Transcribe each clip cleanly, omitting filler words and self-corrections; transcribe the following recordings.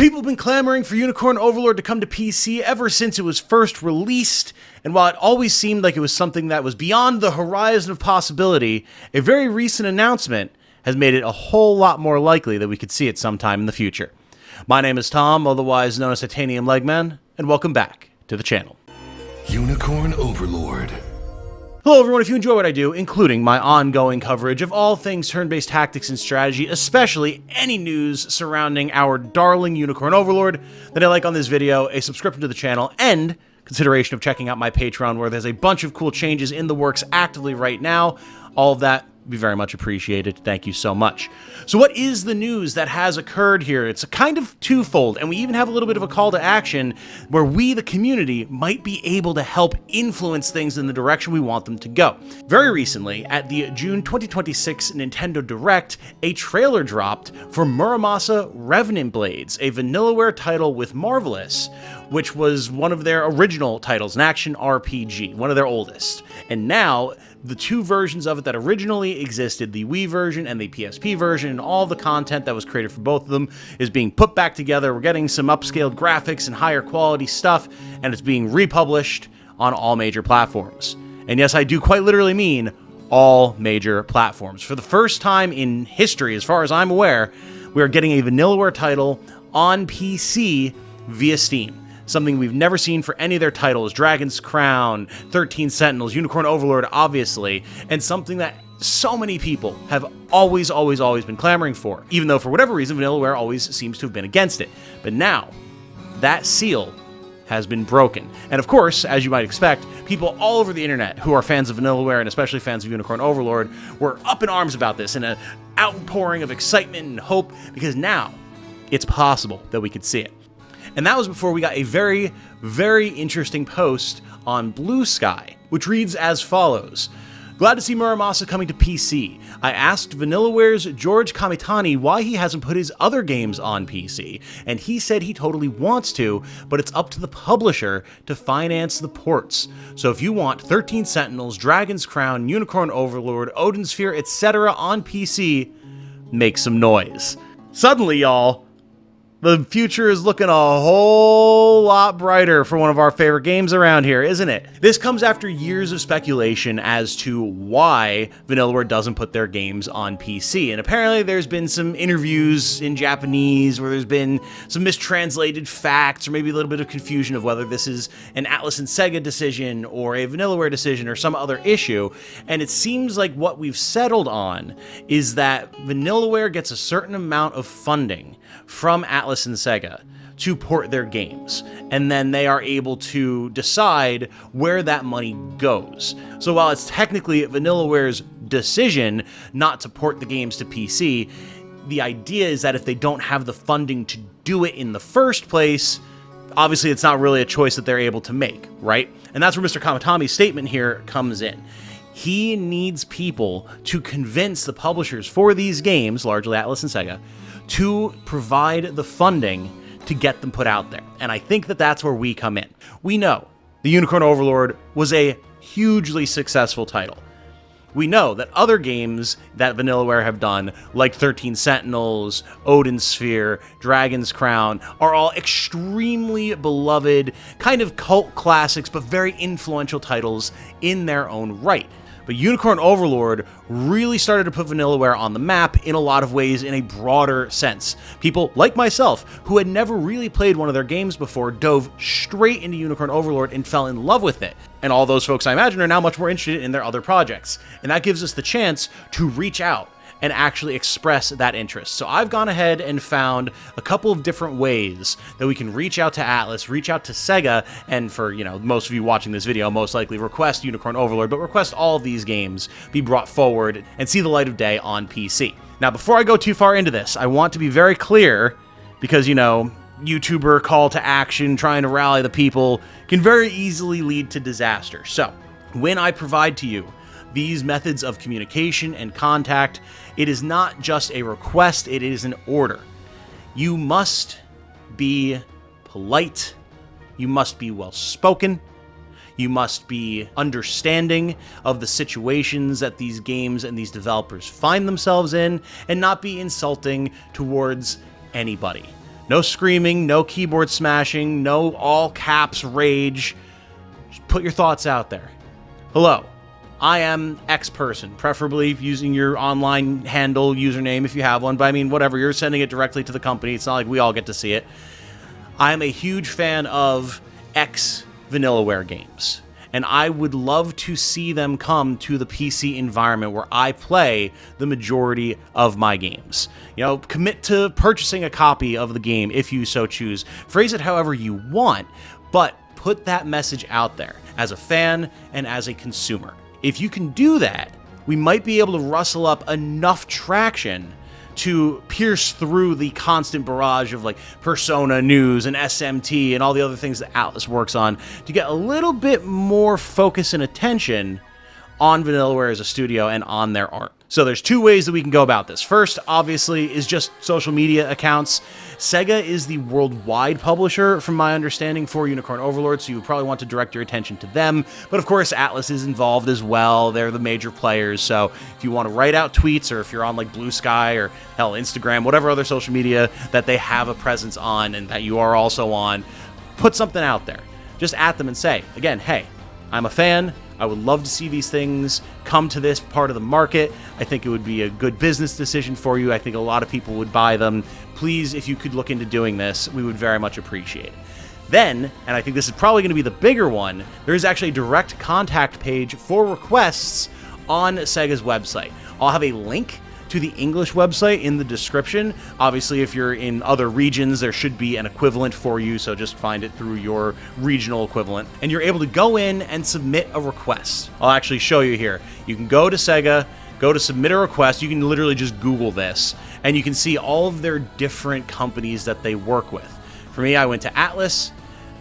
People have been clamoring for Unicorn Overlord to come to PC ever since it was first released, and while it always seemed like it was something that was beyond the horizon of possibility, a very recent announcement has made it a whole lot more likely that we could see it sometime in the future. My name is Tom, otherwise known as Titanium Legman, and welcome back to the channel. Unicorn Overlord. Hello everyone, if you enjoy what I do, including my ongoing coverage of all things turn-based tactics and strategy, especially any news surrounding our darling Unicorn Overlord, then I like on this video, a subscription to the channel, and consideration of checking out my Patreon where there's a bunch of cool changes in the works actively right now. All of that would be very much appreciated. Thank you so much. So what is the news that has occurred here? It's a kind of twofold, and we even have a little bit of a call to action where we, the community, might be able to help influence things in the direction we want them to go. Very recently, at the June 2026 Nintendo Direct, a trailer dropped for Muramasa Revenant Blades, a Vanillaware title with Marvelous, which was one of their original titles, an action RPG, one of their oldest. And now, the two versions of it that originally existed, the Wii version and the PSP version, and all the content that was created for both of them is being put back together. We're getting some upscaled graphics and higher quality stuff, and it's being republished on all major platforms. And yes, I do quite literally mean all major platforms. For the first time in history, as far as I'm aware, we are getting a Vanillaware title on PC via Steam. Something we've never seen for any of their titles, Dragon's Crown, 13 Sentinels, Unicorn Overlord, obviously, and something that so many people have always been clamoring for, even though for whatever reason Vanillaware always seems to have been against it. But now, that seal has been broken. And of course, as you might expect, people all over the internet who are fans of Vanillaware and especially fans of Unicorn Overlord were up in arms about this in an outpouring of excitement and hope, because now it's possible that we could see it. And that was before we got a very, very interesting post on Blue Sky, which reads as follows. Glad to see Muramasa coming to PC. I asked Vanillaware's George Kamitani why he hasn't put his other games on PC, and he said he totally wants to, but it's up to the publisher to finance the ports. So if you want 13 Sentinels, Dragon's Crown, Unicorn Overlord, Odin Sphere, etc. on PC, make some noise. Suddenly, y'all, the future is looking a whole lot brighter for one of our favorite games around here, isn't it? This comes after years of speculation as to why Vanillaware doesn't put their games on PC. And apparently there's been some interviews in Japanese where there's been some mistranslated facts or maybe a little bit of confusion of whether this is an Atlas and Sega decision or a Vanillaware decision or some other issue. And it seems like what we've settled on is that Vanillaware gets a certain amount of funding from Atlas and Sega to port their games, and then they are able to decide where that money goes. So while it's technically Vanillaware's decision not to port the games to PC, the idea is that if they don't have the funding to do it in the first place, obviously it's not really a choice that they're able to make, right? And that's where Mr. Kamitami's statement here comes in. He needs people to convince the publishers for these games, largely Atlas and Sega, to provide the funding to get them put out there. And I think that that's where we come in. We know the Unicorn Overlord was a hugely successful title. We know that other games that Vanillaware have done, like 13 Sentinels, Odin Sphere, Dragon's Crown, are all extremely beloved, kind of cult classics, but very influential titles in their own right. But Unicorn Overlord really started to put Vanillaware on the map in a lot of ways in a broader sense. People like myself, who had never really played one of their games before, dove straight into Unicorn Overlord and fell in love with it. And all those folks, I imagine, are now much more interested in their other projects. And that gives us the chance to reach out and actually express that interest. So I've gone ahead and found a couple of different ways that we can reach out to Atlas, reach out to Sega, and for, most of you watching this video, most likely request Unicorn Overlord, but request all of these games be brought forward and see the light of day on PC. Now, before I go too far into this, I want to be very clear, because, YouTuber call to action, trying to rally the people, can very easily lead to disaster. So, when I provide to you these methods of communication and contact, it is not just a request, it is an order. You must be polite, you must be well-spoken, you must be understanding of the situations that these games and these developers find themselves in, and not be insulting towards anybody. No screaming, no keyboard smashing, no all caps rage. Just put your thoughts out there. Hello, I am X person, preferably using your online handle, username if you have one, but I mean, whatever, you're sending it directly to the company. It's not like we all get to see it. I am a huge fan of X Vanillaware games, and I would love to see them come to the PC environment where I play the majority of my games. You know, commit to purchasing a copy of the game if you so choose. Phrase it however you want, but put that message out there as a fan and as a consumer. If you can do that, we might be able to rustle up enough traction to pierce through the constant barrage of like Persona news and SMT and all the other things that Atlas works on to get a little bit more focus and attention on Vanillaware as a studio and on their art. So there's two ways that we can go about this. First, obviously, is just social media accounts. Sega is the worldwide publisher, from my understanding, for Unicorn Overlord, so you would probably want to direct your attention to them. But of course, Atlas is involved as well. They're the major players, so if you want to write out tweets, or if you're on like Blue Sky or hell, Instagram, whatever other social media that they have a presence on and that you are also on, put something out there. Just at them and say, again, hey, I'm a fan. I would love to see these things come to this part of the market. I think it would be a good business decision for you. I think a lot of people would buy them. Please, if you could look into doing this, we would very much appreciate it. Then, and I think this is probably going to be the bigger one, there is actually a direct contact page for requests on Sega's website. I'll have a link to the English website in the description. Obviously, if you're in other regions, there should be an equivalent for you, so just find it through your regional equivalent. And you're able to go in and submit a request. I'll actually show you here. You can go to Sega, go to submit a request. You can literally just Google this, and you can see all of their different companies that they work with. For me, I went to Atlas,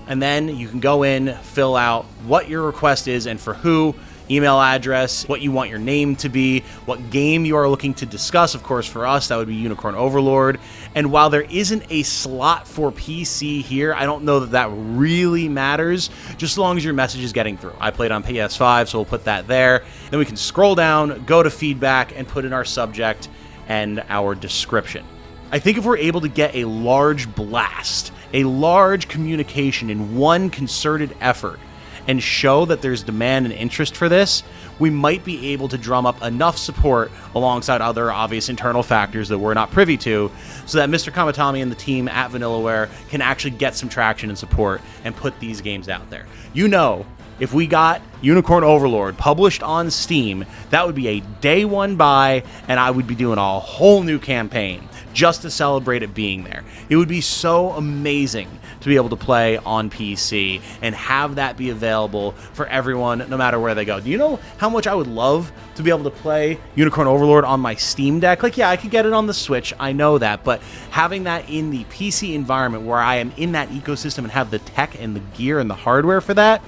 and then you can go in, fill out what your request is and for who, email address, what you want your name to be, what game you are looking to discuss. Of course, for us, that would be Unicorn Overlord. And while there isn't a slot for PC here, I don't know that that really matters, just as long as your message is getting through. I played on PS5, so we'll put that there. Then we can scroll down, go to feedback, and put in our subject and our description. I think if we're able to get a large blast, a large communication in one concerted effort, and show that there's demand and interest for this, we might be able to drum up enough support alongside other obvious internal factors that we're not privy to, so that Mr. Kamatami and the team at Vanillaware can actually get some traction and support and put these games out there. You know, if we got Unicorn Overlord published on Steam, that would be a day one buy, and I would be doing a whole new campaign just to celebrate it being there. It would be so amazing to be able to play on PC and have that be available for everyone no matter where they go. Do you know how much I would love to be able to play Unicorn Overlord on my Steam Deck? Like, yeah, I could get it on the Switch, I know that, but having that in the PC environment where I am in that ecosystem and have the tech and the gear and the hardware for that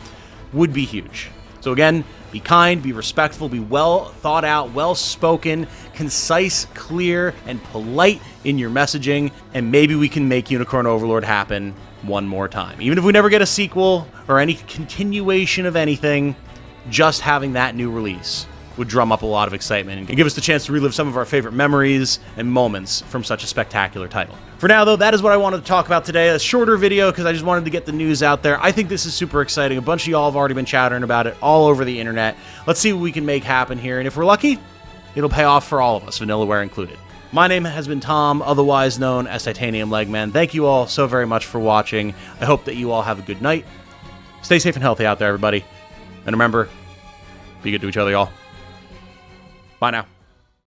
would be huge. So again, be kind, be respectful, be well thought out, well spoken, concise, clear, and polite in your messaging, and maybe we can make Unicorn Overlord happen one more time. Even if we never get a sequel or any continuation of anything, just having that new release would drum up a lot of excitement and give us the chance to relive some of our favorite memories and moments from such a spectacular title. For now, though, that is what I wanted to talk about today. A shorter video because I just wanted to get the news out there. I think this is super exciting. A bunch of y'all have already been chattering about it all over the internet. Let's see what we can make happen here, and if we're lucky, it'll pay off for all of us, Vanillaware included. My name has been Tom, otherwise known as Titanium Legman. Thank you all so very much for watching. I hope that you all have a good night. Stay safe and healthy out there, everybody. And remember, be good to each other, y'all. Bye now.